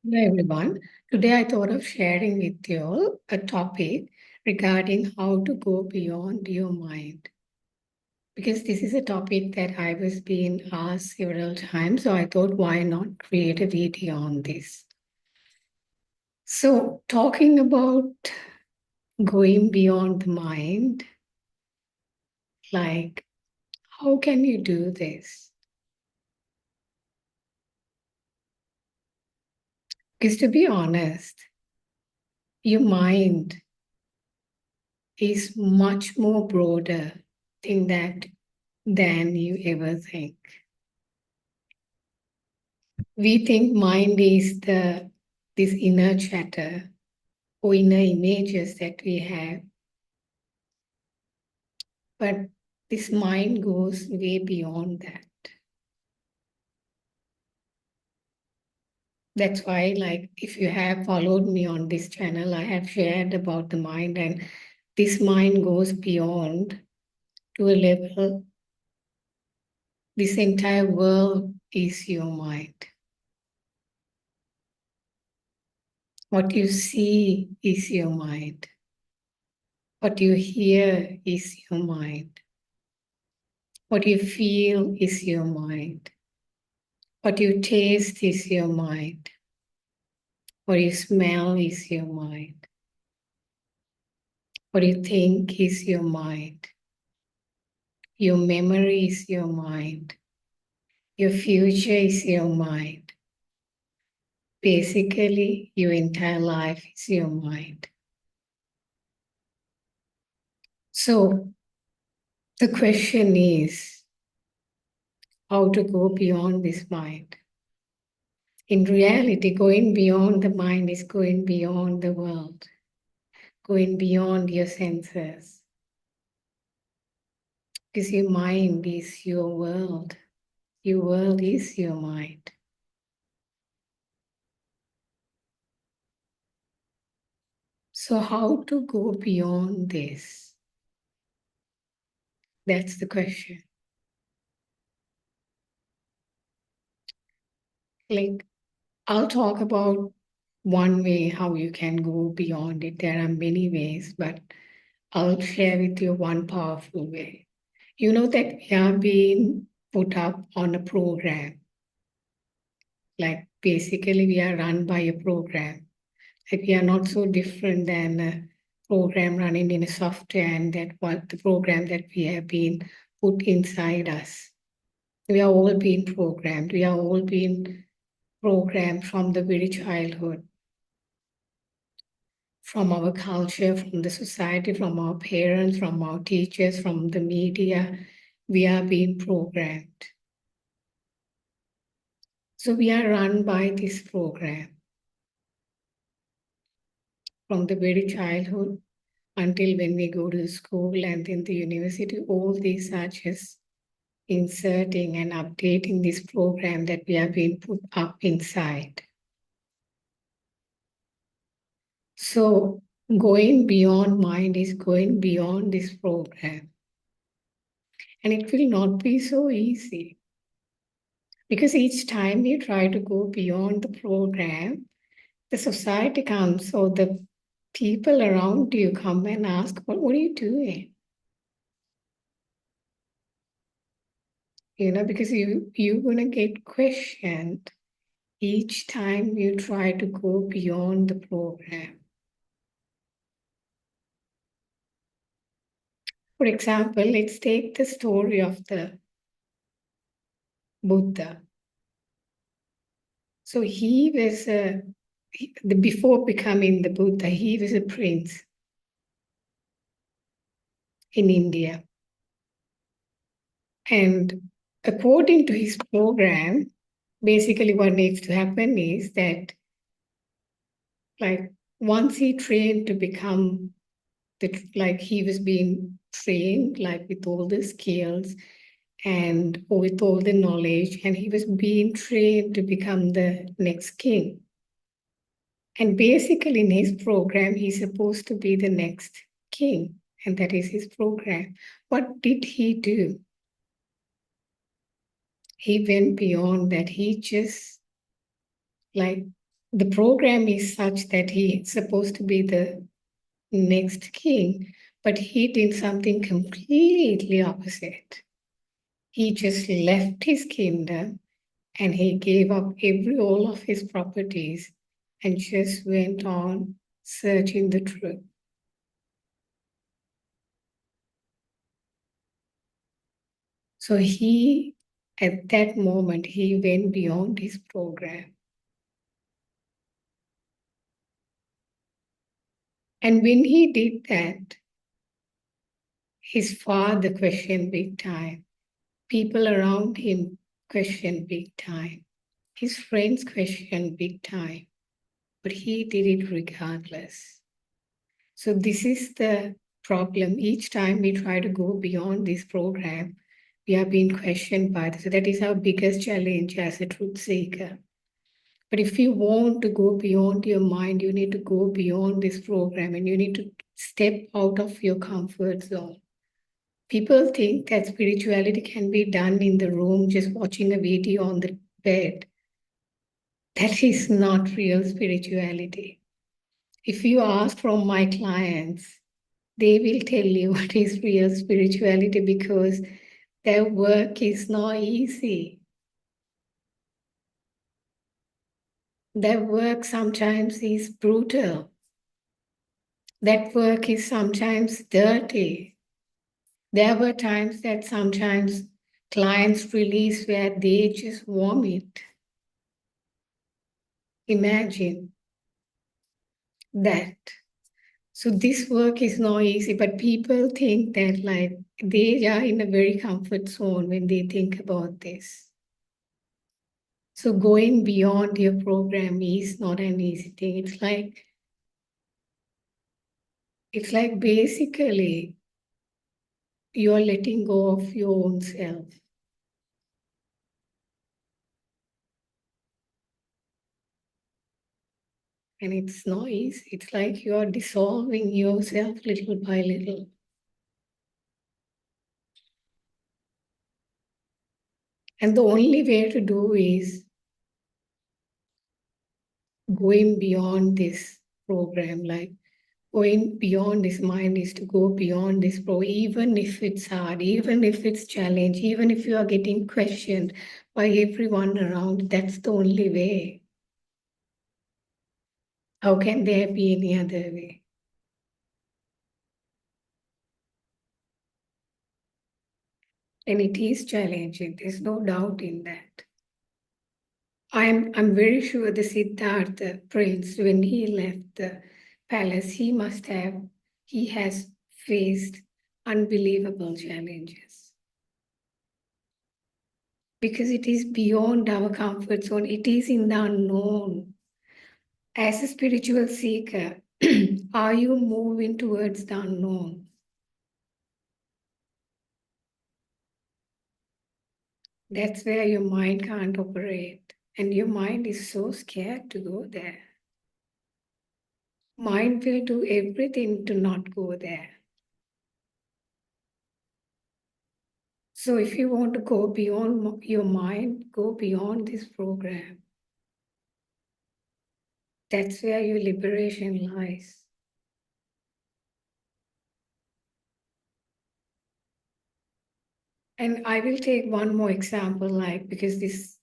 Hello everyone. Today I thought of sharing with you all a topic regarding how to go beyond your mind. Because this is a topic that I was being asked several times, so I thought why not create a video on this. So talking about going beyond the mind, like how can you do this? Because to be honest, your mind is much more broader thing than you ever think. We think mind is this inner chatter or inner images that we have, but this mind goes way beyond that. That's why, like, if you have followed me on this channel, I have shared about the mind, and this mind goes beyond to a level. This entire world is your mind. What you see is your mind. What you hear is your mind. What you feel is your mind. What you taste is your mind. What you smell is your mind. What you think is your mind. Your memory is your mind. Your future is your mind. Basically, your entire life is your mind. So the question is how to go beyond this mind. In reality, going beyond the mind is going beyond the world, going beyond your senses. Because your mind is your world. Your world is your mind. So how to go beyond this? That's the question. Like, I'll talk about one way how you can go beyond it. There are many ways, but I'll share with you one powerful way. You know that we are being put up on a program. Like basically we are run by a program. Like we are not so different than a program running in a software, and that what the program that we have been put inside us. We are all being programmed. We are all being programmed from the very childhood, from our culture, from the society, from our parents, from our teachers, from the media. We are being programmed. So we are run by this program from the very childhood until when we go to school and then the university. All these are just inserting and updating this program that we have been put up inside. So going beyond mind is going beyond this program. And it will not be so easy. Because each time you try to go beyond the program, the society comes or the people around you come and ask, what are you doing? Because you're going to get questioned each time you try to go beyond the program. For example, let's take the story of the Buddha. So he was before becoming the Buddha, he was a prince in India. And according to his program, basically what needs to happen is that, like, once he trained to become like he was being trained, like with all the skills and with all the knowledge, and he was being trained to become the next king. And basically in his program, he's supposed to be the next king, and that is his program. What did he do? He went beyond that. He just like The program is such that he's supposed to be the next king, but he did something completely opposite. He just left his kingdom and he gave up all of his properties and just went on searching the truth. So at that moment, he went beyond his program. And when he did that, his father questioned big time. People around him questioned big time. His friends questioned big time. But he did it regardless. So this is the problem. Each time we try to go beyond this program, we are being questioned by this. So that is our biggest challenge as a truth seeker. But if you want to go beyond your mind, you need to go beyond this program and you need to step out of your comfort zone. People think that spirituality can be done in the room, just watching a video on the bed. That is not real spirituality. If you ask from my clients, they will tell you what is real spirituality because their work is not easy. Their work sometimes is brutal. That work is sometimes dirty. There were times that sometimes clients release where they just vomit. Imagine that. So this work is not easy, but people think that like they are in a very comfort zone when they think about this. So going beyond your program is not an easy thing. It's like basically you're letting go of your own self. And it's not easy. It's like you're dissolving yourself little by little. And the only way to do is going beyond this program, like going beyond this mind is to go beyond this even if it's hard, even if it's challenge, even if you are getting questioned by everyone around, that's the only way. How can there be any other way? And it is challenging, there's no doubt in that. I'm very sure the Siddhartha prince, when he left the palace, he has faced unbelievable challenges. Because it is beyond our comfort zone, it is in the unknown. As a spiritual seeker, are you moving towards the unknown? That's where your mind can't operate. And your mind is so scared to go there. Mind will do everything to not go there. So if you want to go beyond your mind, go beyond this program. That's where your liberation lies. And I will take one more example, like, because this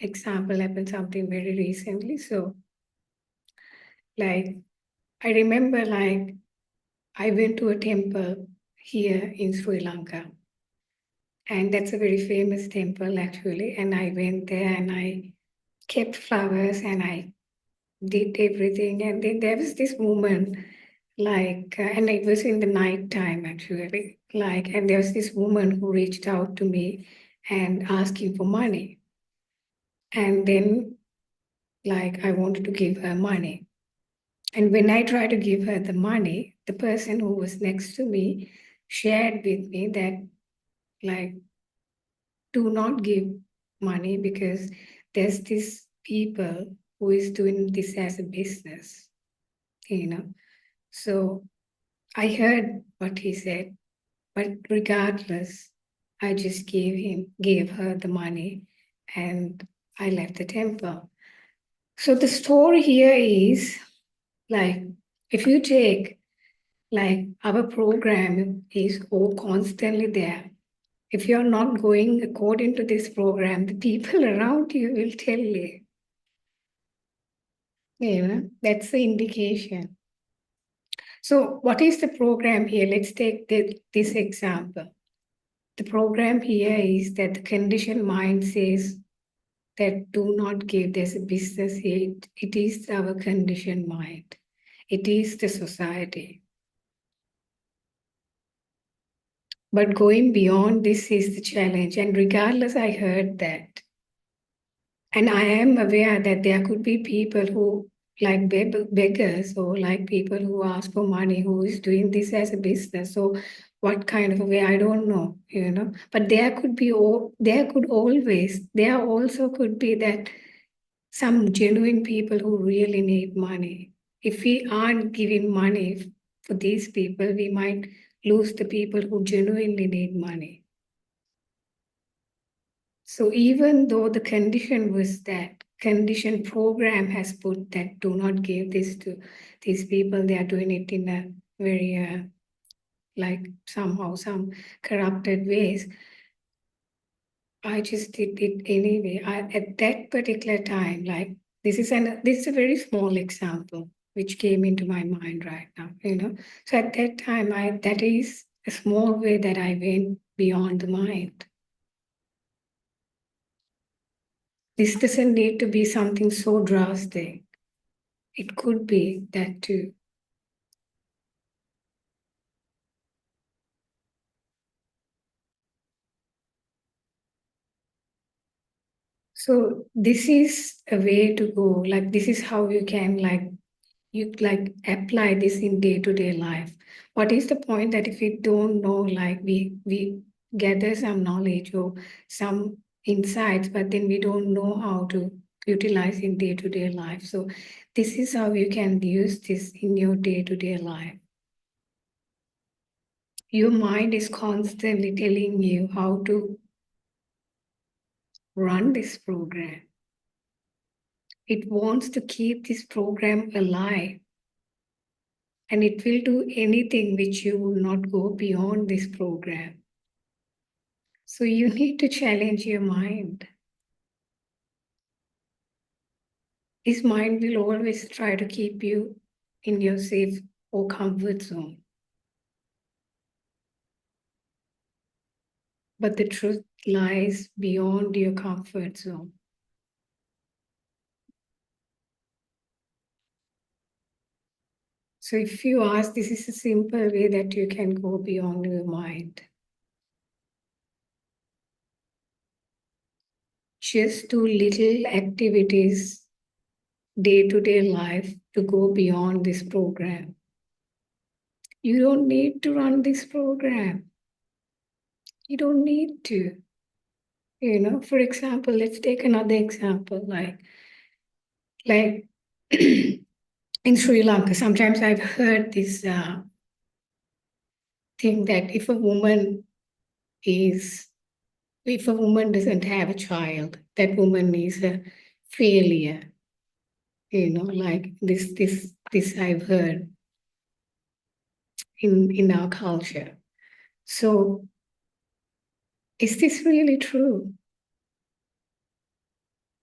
example happened something very recently. So, like, I remember, like, I went to a temple here in Sri Lanka. And that's a very famous temple, actually. And I went there and I kept flowers and I did everything. And then there was this woman, like, and it was in the night time, actually. Like, and there was this woman who reached out to me and asking for money. And then, like, I wanted to give her money. And when I tried to give her the money, the person who was next to me shared with me that, like, do not give money because there's this people who is doing this as a business, you know. So I heard what he said, but regardless, I just gave her the money and I left the temple. So the story here is like, if you take like our program is all constantly there. If you're not going according to this program, the people around you will tell you. That's the indication. So what is the program here? Let's take this example. The program here is that the conditioned mind says that do not give. There's a business here. It is our conditioned mind. It is the society. But going beyond this is the challenge. And regardless, I heard that. And I am aware that there could be people who, like beggars, or like people who ask for money, who is doing this as a business. So, what kind of a way, I don't know. But there also could be that some genuine people who really need money. If we aren't giving money for these people, we might lose the people who genuinely need money. So even though the condition was that condition program has put that do not give this to these people, they are doing it in a very like somehow some corrupted ways. I just did it anyway. At that particular time, like this is a very small example which came into my mind right now. So at that time, that is a small way that I went beyond the mind. This doesn't need to be something so drastic. It could be that too. So this is a way to go. Like this is how you can apply this in day-to-day life. What is the point that if we don't know, like we gather some knowledge or some insights, but then we don't know how to utilize in day-to-day life. So this is how you can use this in your day-to-day life. Your mind is constantly telling you how to run this program. It wants to keep this program alive, and it will do anything which you will not go beyond this program. So you need to challenge your mind. This mind will always try to keep you in your safe or comfort zone. But the truth lies beyond your comfort zone. So if you ask, this is a simple way that you can go beyond your mind. Just do little activities day-to-day life to go beyond this program. You don't need to run this program. You don't need to. For example, let's take another example, like in Sri Lanka, sometimes I've heard this thing that if a woman doesn't have a child, that woman is a failure. Like this I've heard in our culture. So is this really true?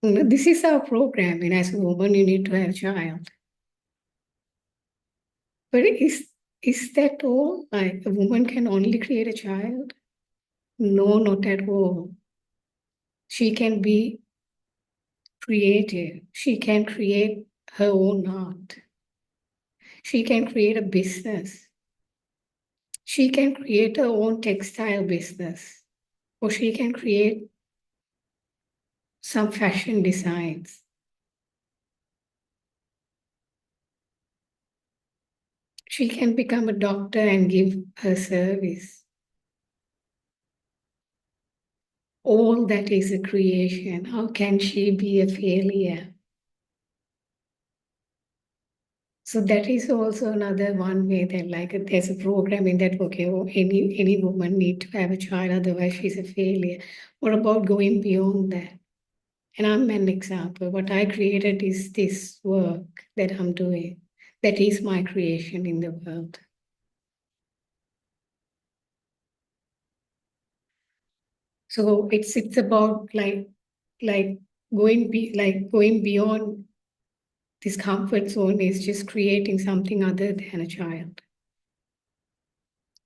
This is our program, and as a woman, you need to have a child. But is that all? Like a woman can only create a child? No, not at all. She can be creative. She can create her own art. She can create a business. She can create her own textile business. Or she can create some fashion designs. She can become a doctor and give her service. All that is a creation. How can she be a failure? So that is also another one way that there's a program in that, okay, any woman need to have a child, otherwise she's a failure. What about going beyond that? And I'm an example. What I created is this work that I'm doing. That is my creation in the world. So it's about like going beyond this comfort zone is just creating something other than a child.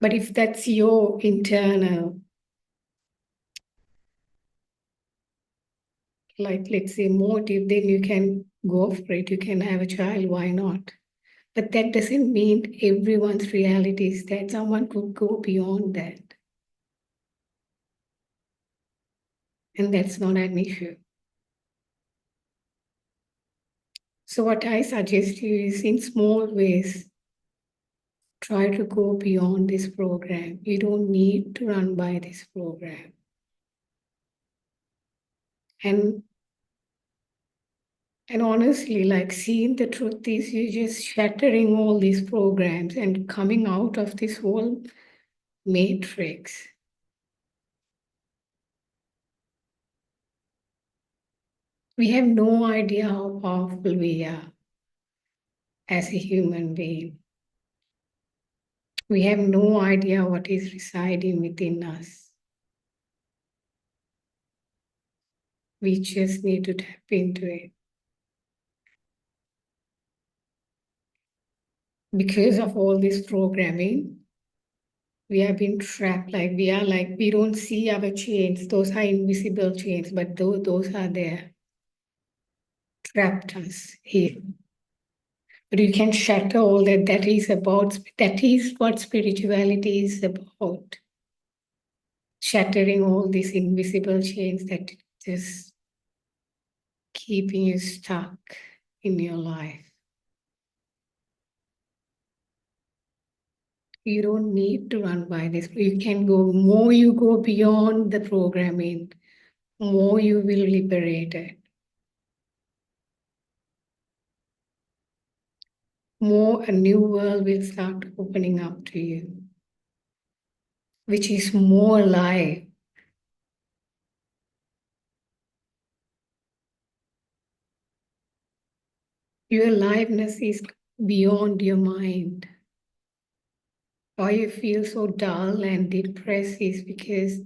But if that's your internal, like let's say motive, then you can go for it. You can have a child, why not? But that doesn't mean everyone's reality is that someone could go beyond that. And that's not an issue. So what I suggest you is in small ways, try to go beyond this program. You don't need to run by this program. And and honestly, like seeing the truth is you're just shattering all these programs and coming out of this whole matrix. We have no idea how powerful we are as a human being. We have no idea what is residing within us. We just need to tap into it. Because of all this programming, we have been trapped. We don't see our chains. Those are invisible chains, but those are there, trapped us here. But you can shatter all that. That is what spirituality is about. Shattering all these invisible chains that just keeping you stuck in your life. You don't need to run by this. You can go more, you go beyond the programming, more you will liberate it. More a new world will start opening up to you, which is more alive. Your aliveness is beyond your mind. Why you feel so dull and depressed is because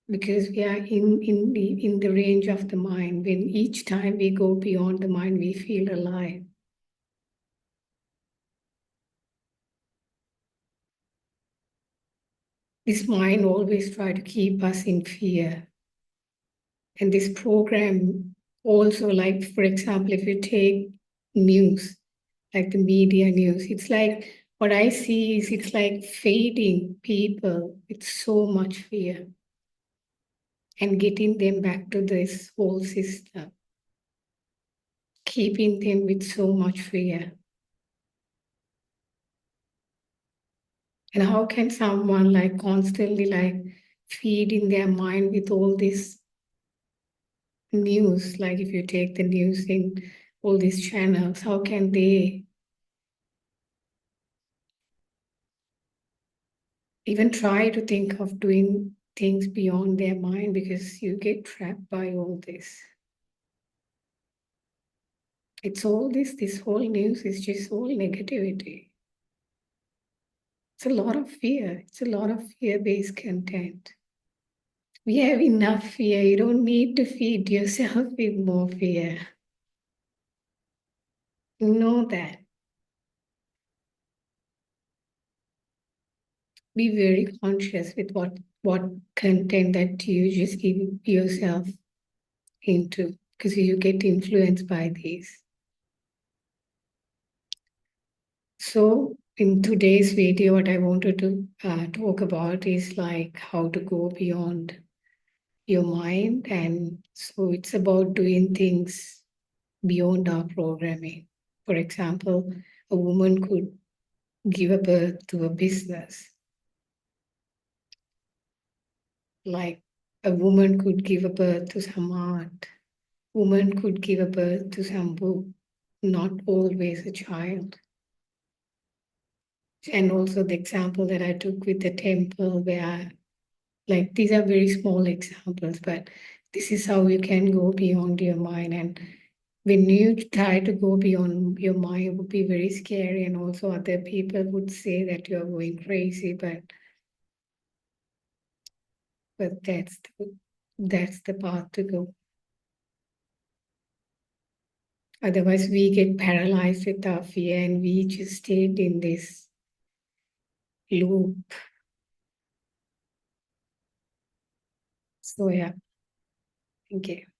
we are in the range of the mind. When each time we go beyond the mind, we feel alive. This mind always try to keep us in fear. And this program also, like, for example, if you take news, like the media news, it's like what I see is it's like feeding people with so much fear and getting them back to this whole system, keeping them with so much fear. And how can someone like constantly like feeding their mind with all this news? Like if you take the news in all these channels, how can they even try to think of doing things beyond their mind because you get trapped by all this? It's all this whole news is just all negativity. It's a lot of fear. It's a lot of fear-based content. We have enough fear. You don't need to feed yourself with more fear. Know that. Be very conscious with what content that you just give yourself into because you get influenced by these. So in today's video, what I wanted to talk about is like how to go beyond your mind. And so it's about doing things beyond our programming. For example, a woman could give a birth to a business. Like a woman could give a birth to some art. Woman could give a birth to some book, not always a child. And also the example that I took with the temple where Like these are very small examples, but this is how you can go beyond your mind. And when you try to go beyond your mind, it would be very scary. And also other people would say that you're going crazy, but that's the path to go. Otherwise, we get paralyzed with our fear and we just stayed in this loop. So yeah, thank you.